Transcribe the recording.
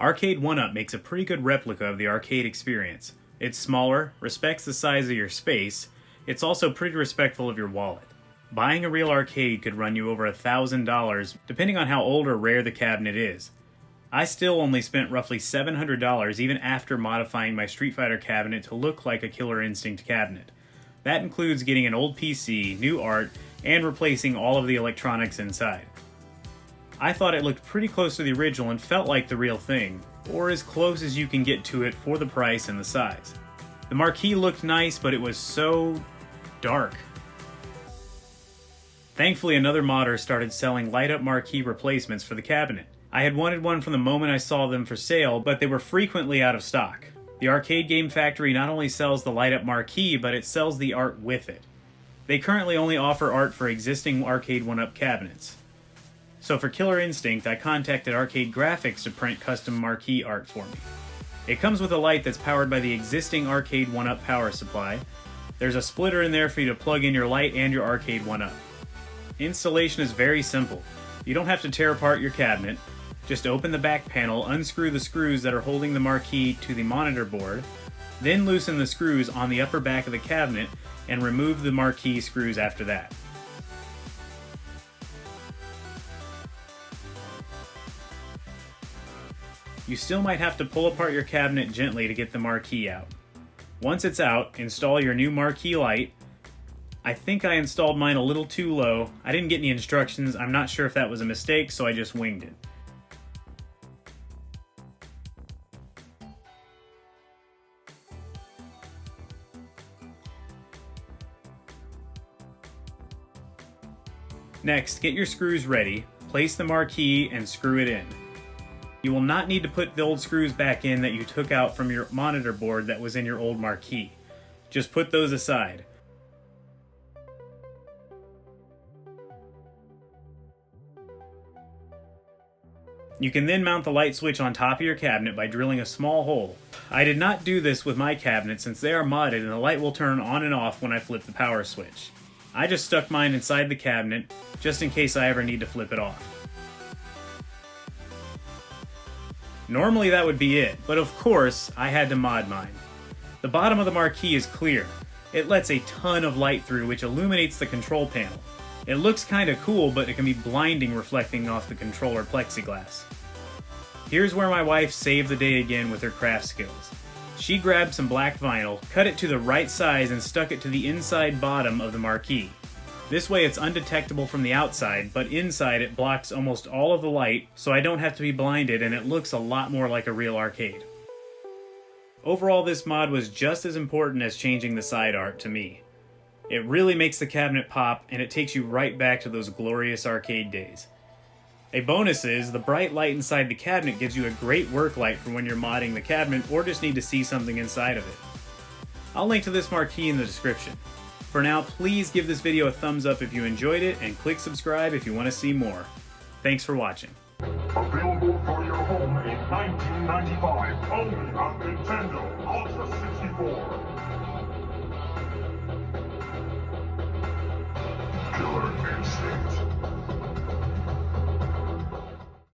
Arcade1Up makes a pretty good replica of the arcade experience. It's smaller, respects the size of your space, it's also pretty respectful of your wallet. Buying a real arcade could run you over $1,000 depending on how old or rare the cabinet is. I still only spent roughly $700 even after modifying my Street Fighter cabinet to look like a Killer Instinct cabinet. That includes getting an old PC, new art, and replacing all of the electronics inside. I thought it looked pretty close to the original and felt like the real thing, or as close as you can get to it for the price and the size. The marquee looked nice, but it was so dark. Thankfully, another modder started selling light-up marquee replacements for the cabinet. I had wanted one from the moment I saw them for sale, but they were frequently out of stock. The Arcade Game Factory not only sells the light-up marquee, but it sells the art with it. They currently only offer art for existing Arcade1Up cabinets. So for Killer Instinct, I contacted Arcade Graphics to print custom marquee art for me. It comes with a light that's powered by the existing Arcade1Up power supply. There's a splitter in there for you to plug in your light and your Arcade1Up. Installation is very simple. You don't have to tear apart your cabinet. Just open the back panel, unscrew the screws that are holding the marquee to the monitor board, then loosen the screws on the upper back of the cabinet and remove the marquee screws after that. You still might have to pull apart your cabinet gently to get the marquee out. Once it's out, install your new marquee light. I think I installed mine a little too low. I didn't get any instructions. I'm not sure if that was a mistake, so I just winged it. Next, get your screws ready, place the marquee, and screw it in. You will not need to put the old screws back in that you took out from your monitor board that was in your old marquee. Just put those aside. You can then mount the light switch on top of your cabinet by drilling a small hole. I did not do this with my cabinet since they are modded and the light will turn on and off when I flip the power switch. I just stuck mine inside the cabinet just in case I ever need to flip it off. Normally that would be it, but of course I had to mod mine. The bottom of the marquee is clear. It lets a ton of light through which illuminates the control panel. It looks kinda cool, but it can be blinding reflecting off the controller plexiglass. Here's where my wife saved the day again with her craft skills. She grabbed some black vinyl, cut it to the right size, and stuck it to the inside bottom of the marquee. This way it's undetectable from the outside, but inside it blocks almost all of the light, so I don't have to be blinded and it looks a lot more like a real arcade. Overall, this mod was just as important as changing the side art to me. It really makes the cabinet pop, and it takes you right back to those glorious arcade days. A bonus is, the bright light inside the cabinet gives you a great work light for when you're modding the cabinet or just need to see something inside of it. I'll link to this marquee in the description. For now, please give this video a thumbs up if you enjoyed it, and click subscribe if you want to see more. Thanks for watching. Available for your home in 1995, only on Nintendo Ultra 64.